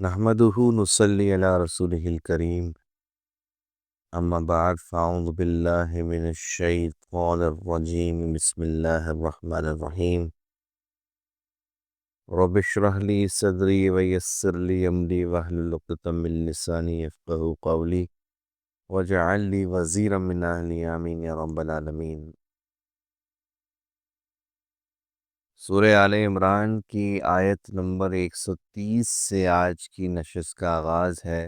نحمده نصلي على رسوله الكريم اما بعد فاعوذ بالله من الشيطان الرجيم بسم الله الرحمن الرحيم رب اشرح لي صدري ويسر لي امري واحلل عقدة من لساني يفقهوا قولي واجعل لي وزيرا من اهلي آمين يا رب العالمين۔ سورہ آل عمران کی آیت نمبر 130 سے آج کی نشست کا آغاز ہے۔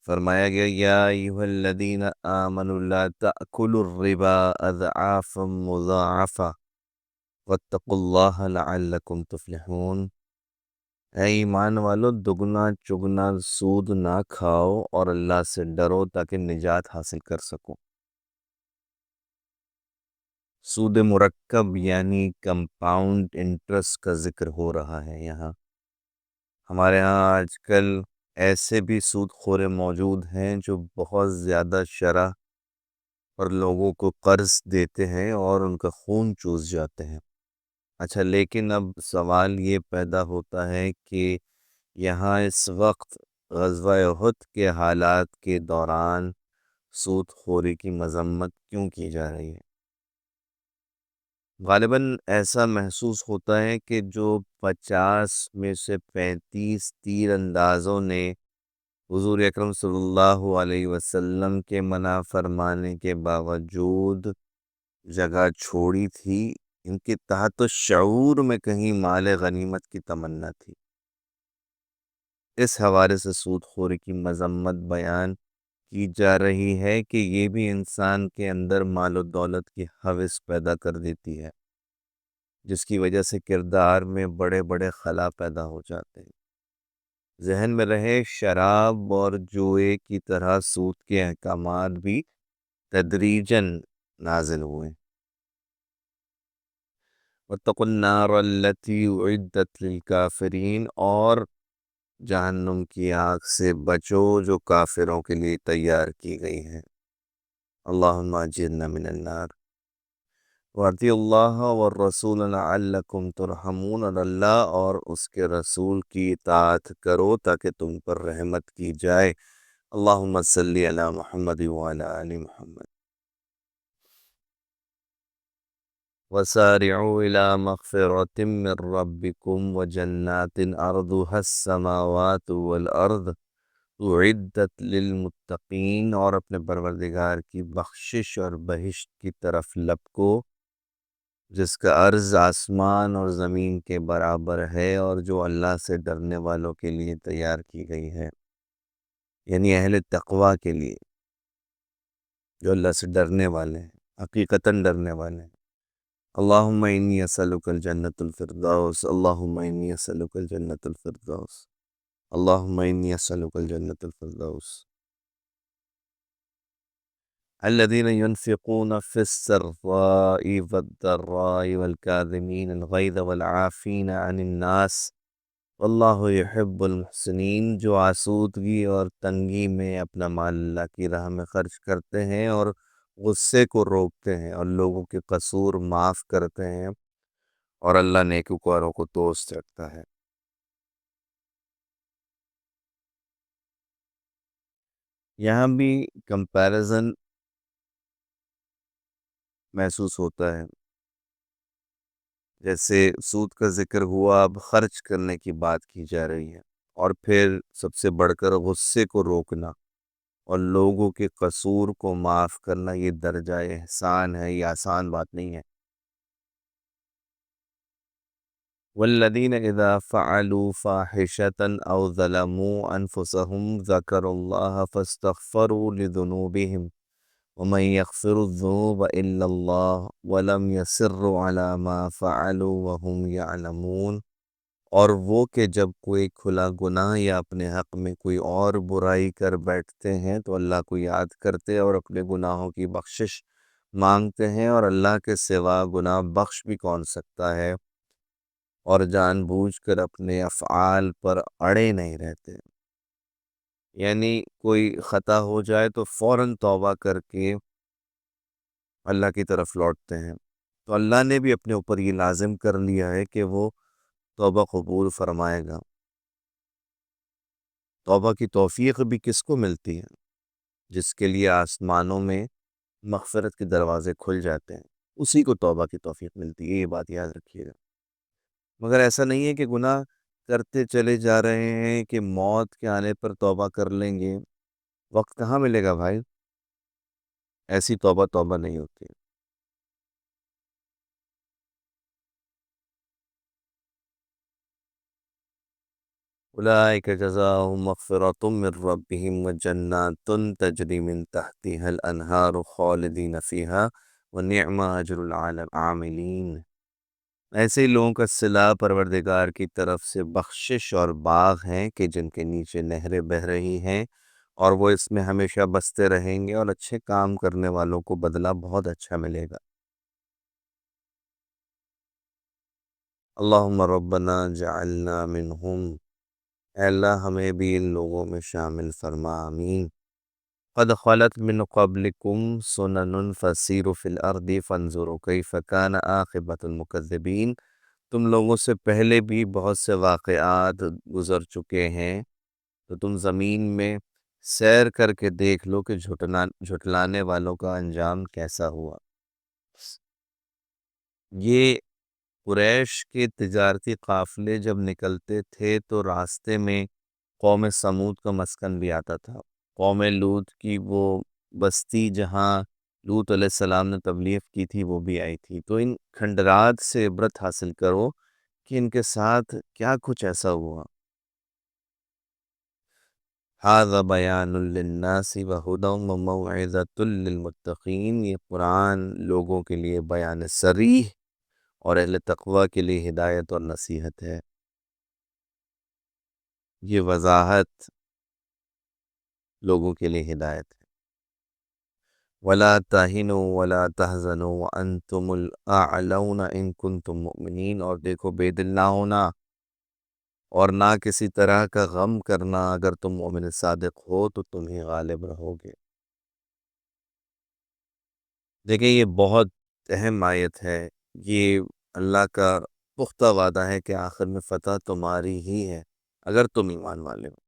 فرمایا گیا یا ایھا الذین آمنوا لا تأکلوا الربا اضعافا مضاعفا واتقوا اللہ لعلکم تفلحون۔ اے ایمان والو، دگنا چگنا سود نہ کھاؤ اور اللہ سے ڈرو تاکہ نجات حاصل کر سکو۔ سود مرکب یعنی کمپاؤنڈ انٹرسٹ کا ذکر ہو رہا ہے یہاں۔ ہمارے ہاں آج کل ایسے بھی سود خورے موجود ہیں جو بہت زیادہ شرح پر لوگوں کو قرض دیتے ہیں اور ان کا خون چوس جاتے ہیں۔ اچھا، لیکن اب سوال یہ پیدا ہوتا ہے کہ یہاں اس وقت غزوہ احد کے حالات کے دوران سود خوری کی مذمت کیوں کی جا رہی ہے؟ غالباً ایسا محسوس ہوتا ہے کہ جو 50 میں سے 35 تیر اندازوں نے حضور اکرم صلی اللہ علیہ وسلم کے منع فرمانے کے باوجود جگہ چھوڑی تھی، ان کے تحت شعور میں کہیں مال غنیمت کی تمنا تھی۔ اس حوالے سے سود خوری کی مذمت بیان کی جا رہی ہے کہ یہ بھی انسان کے اندر مال و دولت کی ہوس پیدا کر دیتی ہے، جس کی وجہ سے کردار میں بڑے بڑے خلا پیدا ہو جاتے ہیں۔ ذہن میں رہے، شراب اور جوئے کی طرح سود کے احکامات بھی تدریجاً نازل ہوئے۔ وَاتَّقُوا النَّارَ الَّتِي أُعِدَّتْ لِلْكَافِرِينَ، اور جہنم کی آگ سے بچو جو کافروں کے لیے تیار کی گئی ہے۔ اللہم اجرنا من النار۔ وَأَطِیعُوا اللَّهَ وَالرَّسُولَ لَعَلَّکُمْ تُرْحَمُونَ، اور اللہ اور اس کے رسول کی اطاعت کرو تاکہ تم پر رحمت کی جائے۔ اللہم صلی علی محمد وعلی آل محمد۔ وَسَارِعُوا إِلَى مَغْفِرَةٍ مِّن رَّبِّكُمْ وَجَنَّاتٍ عَرْضُهَا السَّمَاوَاتُ وَالْأَرْضُ اُعِدَّتْ لِلْمُتَّقِينَ، اور اپنے پروردگار کی بخشش اور بہشت کی طرف لپکو جس کا عرض آسمان اور زمین کے برابر ہے، اور جو اللہ سے ڈرنے والوں کے لیے تیار کی گئی ہے، یعنی اہل تقوی کے لیے، جو اللہ سے ڈرنے والے ہیں، حقیقتاً ڈرنے والے ہیں۔ اللہم انی اسألک الجنت الفردوس، اللہم انی اسألک الجنت الفردوس، اللہم انی اسألک الجنت الفردوس۔ الذین ينفقون فی السراء والضراء والکاظمین الغیظ والعافین عن الناس واللہ یحب المحسنین، جو آسودگی اور تنگی میں اپنا مال اللہ کی راہ میں خرچ کرتے ہیں اور غصے کو روکتے ہیں اور لوگوں کے قصور معاف کرتے ہیں، اور اللہ نیکوکاروں کو دوست رکھتا ہے۔ یہاں بھی کمپیریزن محسوس ہوتا ہے، جیسے سود کا ذکر ہوا، اب خرچ کرنے کی بات کی جا رہی ہے، اور پھر سب سے بڑھ کر غصے کو روکنا اور لوگوں کے قصور کو معاف کرنا، یہ درجہ احسان ہے، یہ آسان بات نہیں ہے۔ والذین اذا فعلوا فاحشة او ظلموا انفسهم ذکروا اللہ فاستغفروا لذنوبهم ومن يغفر الذنوب الا اللہ ولم يصروا على ما فعلوا وهم يعلمون، اور وہ کہ جب کوئی کھلا گناہ یا اپنے حق میں کوئی اور برائی کر بیٹھتے ہیں تو اللہ کو یاد کرتے اور اپنے گناہوں کی بخشش مانگتے ہیں، اور اللہ کے سوا گناہ بخش بھی کون سکتا ہے، اور جان بوجھ کر اپنے افعال پر اڑے نہیں رہتے، یعنی کوئی خطا ہو جائے تو فوراً توبہ کر کے اللہ کی طرف لوٹتے ہیں، تو اللہ نے بھی اپنے اوپر یہ لازم کر لیا ہے کہ وہ توبہ قبول فرمائے گا۔ توبہ کی توفیق بھی کس کو ملتی ہے؟ جس کے لیے آسمانوں میں مغفرت کے دروازے کھل جاتے ہیں، اسی کو توبہ کی توفیق ملتی ہے، یہ بات یاد رکھیے گا۔ مگر ایسا نہیں ہے کہ گناہ کرتے چلے جا رہے ہیں کہ موت کے آنے پر توبہ کر لیں گے، وقت کہاں ملے گا بھائی؟ ایسی توبہ توبہ نہیں ہوتی۔ اولئک جزاؤہم مغفرۃ من ربہم وجنات تجری من تحتها الانہار خالدین فیہا ونعم اجر العاملین۔ ایسے ہی لوگوں کا صلہ پروردگار کی طرف سے بخشش اور باغ ہیں کہ جن کے نیچے نہریں بہہ رہی ہیں، اور وہ اس میں ہمیشہ بستے رہیں گے، اور اچھے کام کرنے والوں کو بدلہ بہت اچھا ملے گا۔ اللہم ربنا جعلنا منہم، اے اللہ ہمیں بھی ان لوگوں میں شامل فرما، آمین۔ قد خلت من قبلکم سنن فسیروا فی الارض فانظروا کیف کان عاقبۃ المکذبین۔ تم لوگوں سے پہلے بھی بہت سے واقعات گزر چکے ہیں، تو تم زمین میں سیر کر کے دیکھ لو کہ جھٹلانے والوں کا انجام کیسا ہوا۔ یہ قریش کے تجارتی قافلے جب نکلتے تھے تو راستے میں قوم سمود کا مسکن بھی آتا تھا، قوم لوط کی وہ بستی جہاں لوط علیہ السلام نے تبلیغ کی تھی وہ بھی آئی تھی۔ تو ان کھنڈرات سے عبرت حاصل کرو کہ ان کے ساتھ کیا کچھ ایسا ہوا۔ ھذا بیان للناس وہدی وموعظۃ للمتقین، یہ قرآن لوگوں کے لیے بیان صریح اور اہل تقوی کے لیے ہدایت اور نصیحت ہے۔ یہ وضاحت لوگوں کے لیے ہدایت ہے۔ وَلَا تَهِنُوا وَلَا تَحْزَنُوا وَأَنْتُمُ الْأَعْلَوْنَ إِن كُنتُم مُؤْمِنِينَ، اور دیکھو بے دل نہ ہونا اور نہ کسی طرح کا غم کرنا، اگر تم مومن صادق ہو تو تم ہی غالب رہو گے۔ دیکھیں یہ بہت اہم آیت ہے، یہ اللہ کا پختہ وعدہ ہے کہ آخر میں فتح تمہاری ہی ہے اگر تم ایمان والے ہو۔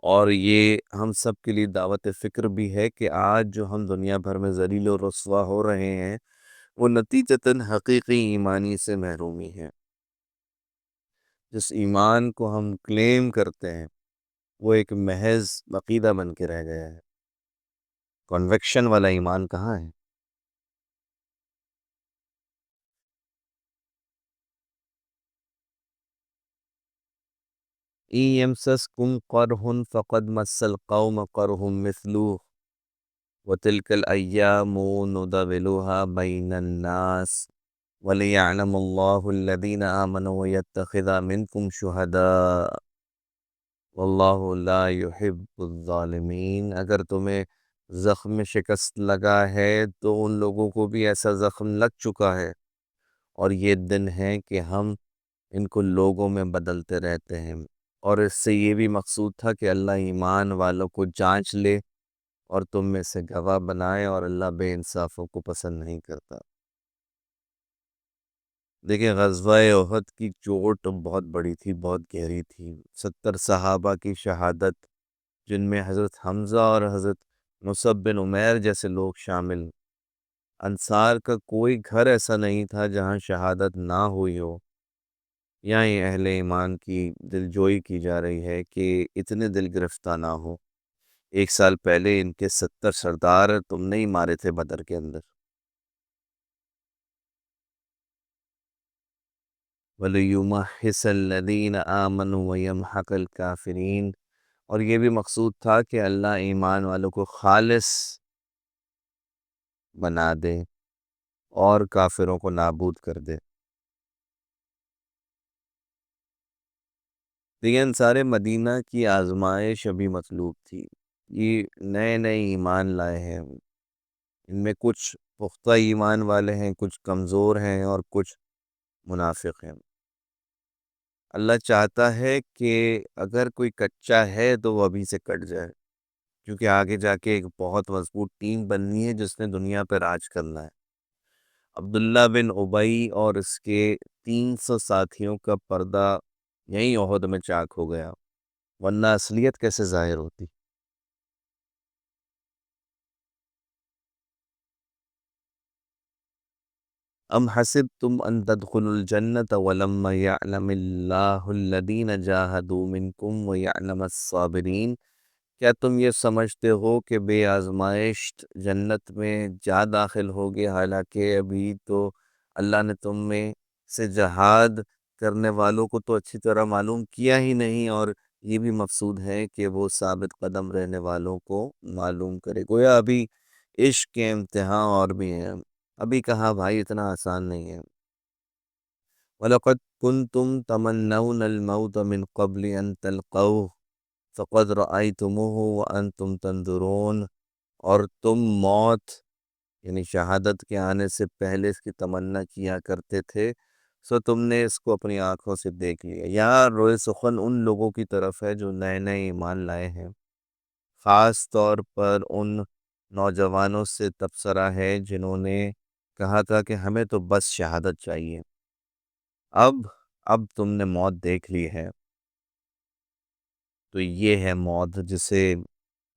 اور یہ ہم سب کے لیے دعوت فکر بھی ہے کہ آج جو ہم دنیا بھر میں ذلیل و رسوا ہو رہے ہیں وہ نتیجتاً حقیقی ایمانی سے محرومی ہے۔ جس ایمان کو ہم کلیم کرتے ہیں وہ ایک محض عقیدہ بن کے رہ گیا ہے، کنوکشن والا ایمان کہاں ہے؟ إِن يَمْسَسْكُمْ قَرْحٌ فَقَدْ مَسَّ الْقَوْمَ قَرْحٌ مِثْلُهُ وَتِلْكَ الْأَيَّامُ نُدَاوِلُهَا بَيْنَ النَّاسِ وَلِيَعْلَمَ اللَّهُ الَّذِينَ آمَنُوا وَيَتَّخِذَ مِنكُمْ شُهَدَاءَ وَاللَّهُ لَا يُحِبُّ الظَّالِمِينَ۔ اگر تمہیں زخم شکست لگا ہے تو ان لوگوں کو بھی ایسا زخم لگ چکا ہے، اور یہ دن ہے کہ ہم ان کو لوگوں میں بدلتے رہتے ہیں، اور اس سے یہ بھی مقصود تھا کہ اللہ ایمان والوں کو جانچ لے اور تم میں سے گواہ بنائے، اور اللہ بے انصافوں کو پسند نہیں کرتا۔ دیکھیں غزوہ احد کی چوٹ بہت بڑی تھی، بہت گہری تھی۔ 70 صحابہ کی شہادت، جن میں حضرت حمزہ اور حضرت مصعب بن عمیر جیسے لوگ شامل۔ انصار کا کوئی گھر ایسا نہیں تھا جہاں شہادت نہ ہوئی ہو۔ یہاں ہی اہل ایمان کی دلجوئی کی جا رہی ہے کہ اتنے دل گرفتہ نہ ہو۔ 1 سال پہلے ان کے 70 سردار تم نے ہی مارے تھے بدر کے اندر۔ وَلِيُمَحِّصَ الَّذِينَ آمَنُوا وَيَمْحَقَ الْكَافِرِينَ، اور یہ بھی مقصود تھا کہ اللہ ایمان والوں کو خالص بنا دے اور کافروں کو نابود کر دے۔ دیکھیں انصار مدینہ کی آزمائش ابھی مطلوب تھی، یہ نئے نئے ایمان لائے ہیں، ان میں کچھ پختہ ایمان والے ہیں، کچھ کمزور ہیں، اور کچھ منافق ہیں۔ اللہ چاہتا ہے کہ اگر کوئی کچا ہے تو وہ ابھی سے کٹ جائے، کیونکہ آگے جا کے ایک بہت مضبوط ٹیم بننی ہے جس نے دنیا پہ راج کرنا ہے۔ عبداللہ بن ابی اور اس کے 300 ساتھیوں کا پردہ یہیں احد میں چاک ہو گیا۔ ورنہ اصلیت کیسے ظاہر ہوتی؟ ام حسبتم ان تدخلوا الجنة ولما يعلم الله الذين جاهدوا منكم ويعلم الصابرين؟ کیا تم یہ سمجھتے ہو کہ بے آزمائش جنت میں جا داخل ہوگے، حالانکہ ابھی تو اللہ نے تم میں سے جہاد کرنے والوں کو تو اچھی طرح معلوم کیا ہی نہیں، اور یہ بھی مقصود ہے کہ وہ ثابت قدم رہنے والوں کو معلوم کرے۔ گویا ابھی عشق کے امتحان اور بھی ہیں، ابھی کہا بھائی اتنا آسان نہیں ہے۔ وَلَقَدْ كُنْتُمْ تَمَنَّوْنَ الْمَوْتَ مِنْ قَبْلِ أَنْ تَلْقَوْهُ فَقَدْ رَأَيْتُمُوهُ وَأَنْتُمْ تَنْظُرُونَ، اور تم موت یعنی شہادت کے آنے سے پہلے اس کی تمنا کیا کرتے تھے، سو تم نے اس کو اپنی آنکھوں سے دیکھ لیا۔ یہاں روئے سخن ان لوگوں کی طرف ہے جو نئے نئے ایمان لائے ہیں، خاص طور پر ان نوجوانوں سے تبصرہ ہے جنہوں نے کہا تھا کہ ہمیں تو بس شہادت چاہیے۔ اب اب تم نے موت دیکھ لی ہے، تو یہ ہے موت جسے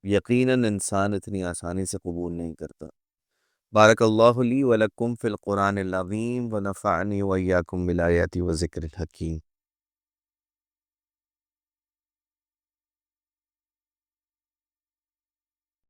یقیناً انسان اتنی آسانی سے قبول نہیں کرتا۔ بارک اللہ لی ولکم فی القرآن العظیم ونفعنی وإیاکم بالآیات و ذکر الحکیم۔